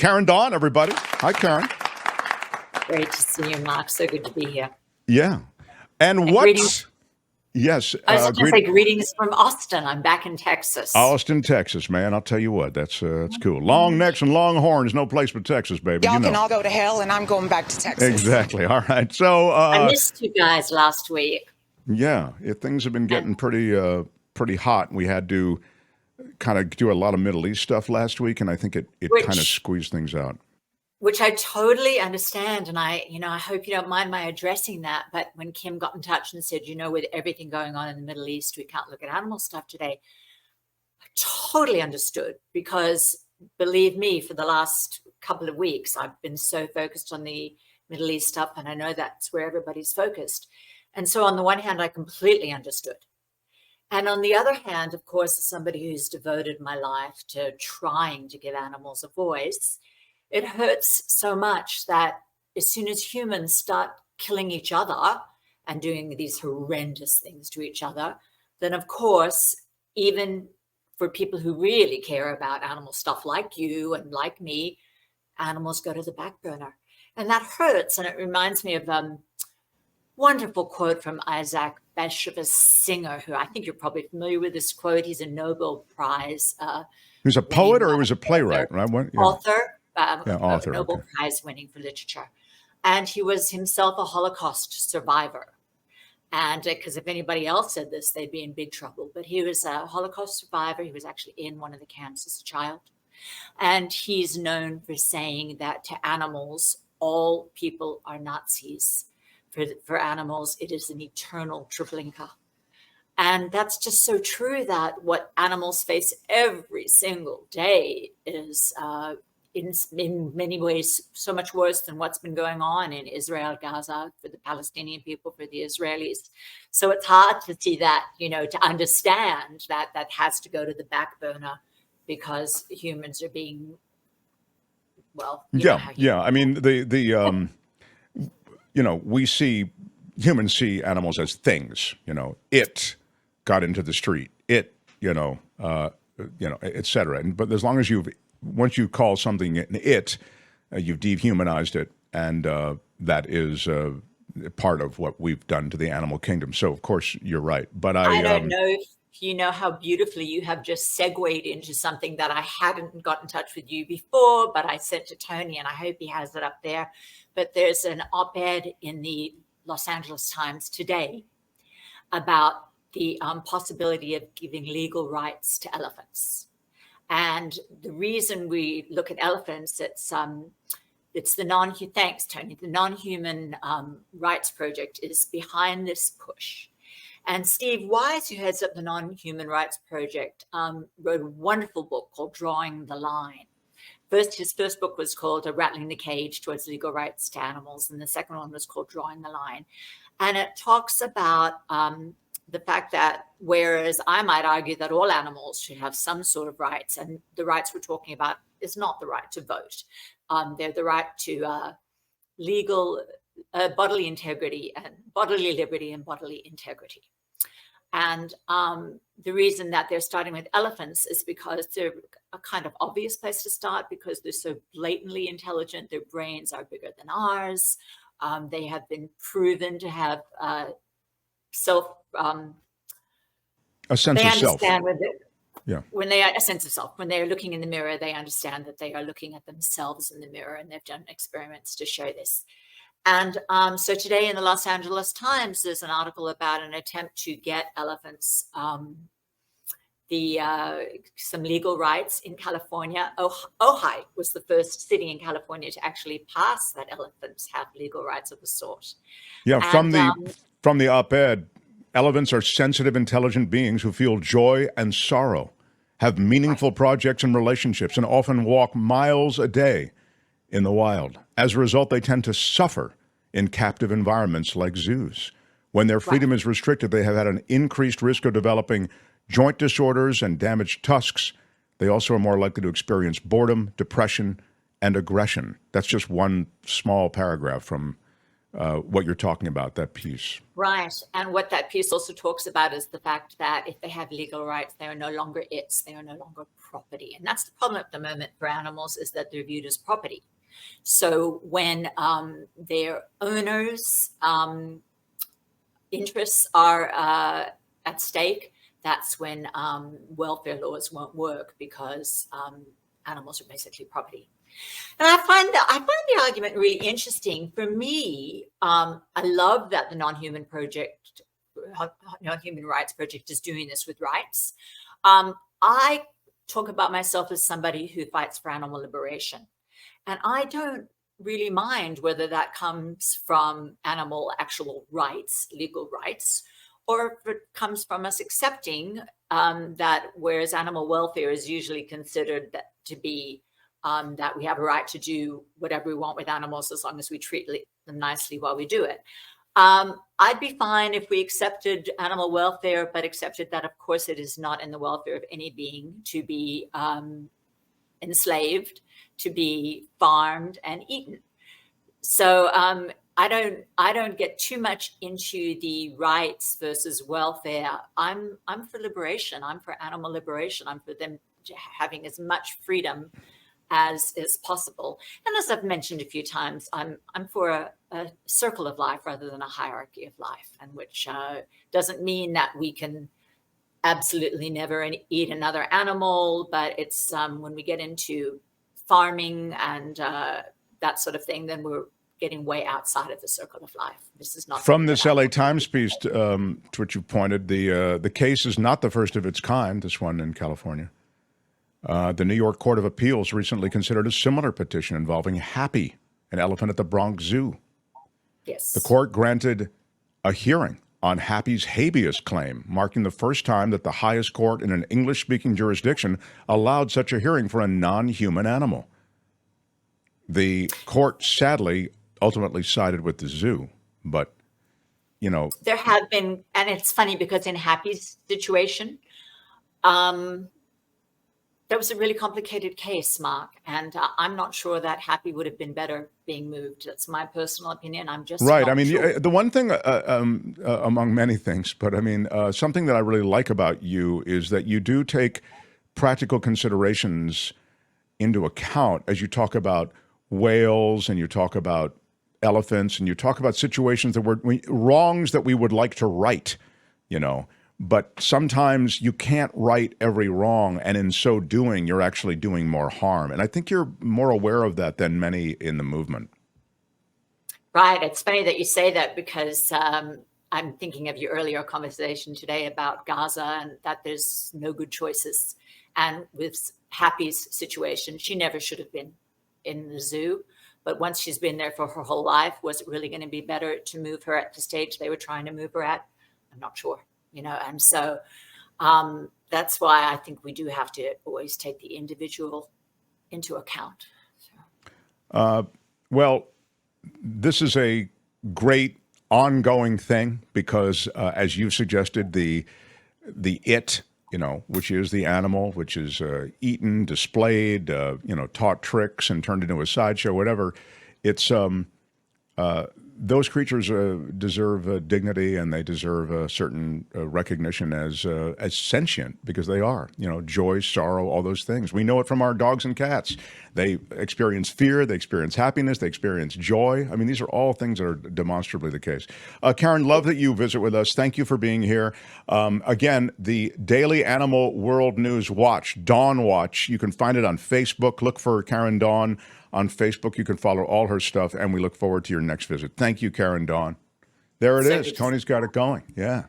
Karen Dawn, everybody. Hi, Karen. Great to see you, Mark. So good to be here. Yeah. And what? Greetings. Yes. I was going to say greetings from Austin. I'm back in Texas. Austin, Texas, man. I'll tell you what. That's cool. Long necks and long horns. No place but Texas, baby. Y'all can all go to hell, and I'm going back to Texas. Exactly. All right. So I missed you guys last week. Yeah, things have been getting pretty hot. We had to kind of do a lot of Middle East stuff last week, and I think it kind of squeezed things out. Which I totally understand, and I hope you don't mind my addressing that. But when Kim got in touch and said, with everything going on in the Middle East, we can't look at animal stuff today, I totally understood, because believe me, for the last couple of weeks, I've been so focused on the Middle East stuff, and I know that's where everybody's focused. And so on the one hand, I completely understood. And on the other hand, of course, as somebody who's devoted my life to trying to give animals a voice, it hurts so much that as soon as humans start killing each other and doing these horrendous things to each other, then of course, even for people who really care about animal stuff like you and like me, animals go to the back burner. And that hurts. And it reminds me of a wonderful quote from Isaac Bashevis Singer, who I think you're probably familiar with this quote. He's a Nobel Prize. He was a poet or he was a playwright, right? Author. Author. Nobel Prize winning for literature. And he was himself a Holocaust survivor. And because if anybody else said this, they'd be in big trouble. But he was a Holocaust survivor. He was actually in one of the camps as a child. And he's known for saying that to animals, all people are Nazis. For animals, it is an eternal Treblinka. And that's just so true, that what animals face every single day is in many ways so much worse than what's been going on in Israel, Gaza, for the Palestinian people, for the Israelis. So it's hard to see that, to understand that that has to go to the back burner because humans are being, Yeah. I mean, humans see animals as things. It got into the street. It, et cetera. But as long as once you call something an it, you've dehumanized it, and that is part of what we've done to the animal kingdom. So, of course, you're right. But I don't know if you know how beautifully you have just segued into something that I hadn't got in touch with you before, but I sent to Tony, and I hope he has it up there. But there's an op-ed in the Los Angeles Times today about the possibility of giving legal rights to elephants. And the reason we look at elephants, it's the thanks, Tony, the Non-Human Rights Project is behind this push. And Steve Wise, who heads up the Non-Human Rights Project, wrote a wonderful book called Drawing the Line. His first book was called Rattling the Cage Towards Legal Rights to Animals, and the second one was called Drawing the Line. And it talks about the fact that whereas I might argue that all animals should have some sort of rights, and the rights we're talking about is not the right to vote. They're the right to legal bodily integrity and bodily liberty and bodily integrity. And the reason that they're starting with elephants is because they're a kind of obvious place to start, because they're so blatantly intelligent. Their brains are bigger than ours. They have been proven to have a sense of self. When they are a sense of self, when they are looking in the mirror, they understand that they are looking at themselves in the mirror, and they've done experiments to show this. And so today in the Los Angeles Times, there's an article about an attempt to get elephants some legal rights in California. Ojai was the first city in California to actually pass that elephants have legal rights of a sort. Yeah, and, from the op-ed, elephants are sensitive, intelligent beings who feel joy and sorrow, have meaningful projects and relationships, and often walk miles a day in the wild. As a result, they tend to suffer in captive environments like zoos. When their freedom is restricted, they have had an increased risk of developing joint disorders and damaged tusks. They also are more likely to experience boredom, depression, and aggression. That's just one small paragraph from what you're talking about, that piece. Right. And what that piece also talks about is the fact that if they have legal rights, they are no longer its, they are no longer property. And that's the problem at the moment for animals, is that they're viewed as property. So when their owners' interests are at stake, that's when welfare laws won't work, because animals are basically property. And I find the argument really interesting. For me, I love that the Non-Human Rights Project is doing this with rights. I talk about myself as somebody who fights for animal liberation. And I don't really mind whether that comes from animal actual rights, legal rights, or if it comes from us accepting that whereas animal welfare is usually considered to be that we have a right to do whatever we want with animals as long as we treat them nicely while we do it. I'd be fine if we accepted animal welfare, but accepted that, of course, it is not in the welfare of any being to be enslaved, to be farmed and eaten. So I don't get too much into the rights versus welfare. I'm for liberation. I'm for animal liberation. I'm for them having as much freedom as is possible. And as I've mentioned a few times, I'm for a circle of life rather than a hierarchy of life, and which doesn't mean that we can absolutely never eat another animal, but it's when we get into farming and that sort of thing, then we're getting way outside of the circle of life. This is not from this LA Times piece to which you pointed. The case is not the first of its kind. This one in California. The New York Court of Appeals recently considered a similar petition involving Happy, an elephant at the Bronx Zoo. Yes. The court granted a hearing on Happy's habeas claim, marking the first time that the highest court in an English-speaking jurisdiction allowed such a hearing for a non-human animal. The court, sadly, ultimately sided with the zoo, but, you know. There have been, and it's funny because in Happy's situation, that was a really complicated case, Mark, and I'm not sure that Happy would have been better being moved. That's my personal opinion. I'm just right. not I mean, sure. the one thing among many things, but I mean, something that I really like about you is that you do take practical considerations into account as you talk about whales and you talk about elephants and you talk about situations that were wrongs that we would like to right, you know. But sometimes you can't right every wrong, and in so doing, you're actually doing more harm. And I think you're more aware of that than many in the movement. Right. It's funny that you say that, because I'm thinking of your earlier conversation today about Gaza and that there's no good choices. And with Happy's situation, she never should have been in the zoo. But once she's been there for her whole life, was it really going to be better to move her at the stage they were trying to move her at? I'm not sure. You know, and so that's why I think we do have to always take the individual into account. So. Well, this is a great ongoing thing because, as you suggested, the it, you know, which is the animal, which is eaten, displayed, you know, taught tricks and turned into a sideshow, whatever. It's those creatures deserve dignity, and they deserve a certain recognition as sentient, because they are, you know, joy, sorrow, all those things. We know it from our dogs and cats. They experience fear, they experience happiness, they experience joy. I mean, these are all things that are demonstrably the case. Karen, love that you visit with us. Thank you for being here. Again, the Daily Animal World News Watch, Dawn Watch. You can find it on Facebook. Look for Karen Dawn on Facebook. You can follow all her stuff, and we look forward to your next visit. Thank you, Karen Dawn. There it is. Tony's got it going. Yeah.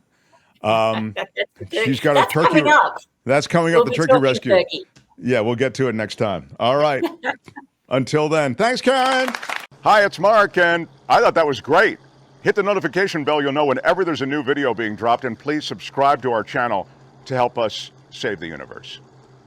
She's got a turkey. Coming up. That's coming up, the turkey rescue. Turkey. Yeah, we'll get to it next time. All right. Until then, thanks, Karen. Hi, it's Mark, and I thought that was great. Hit the notification bell. You'll know whenever there's a new video being dropped, and please subscribe to our channel to help us save the universe.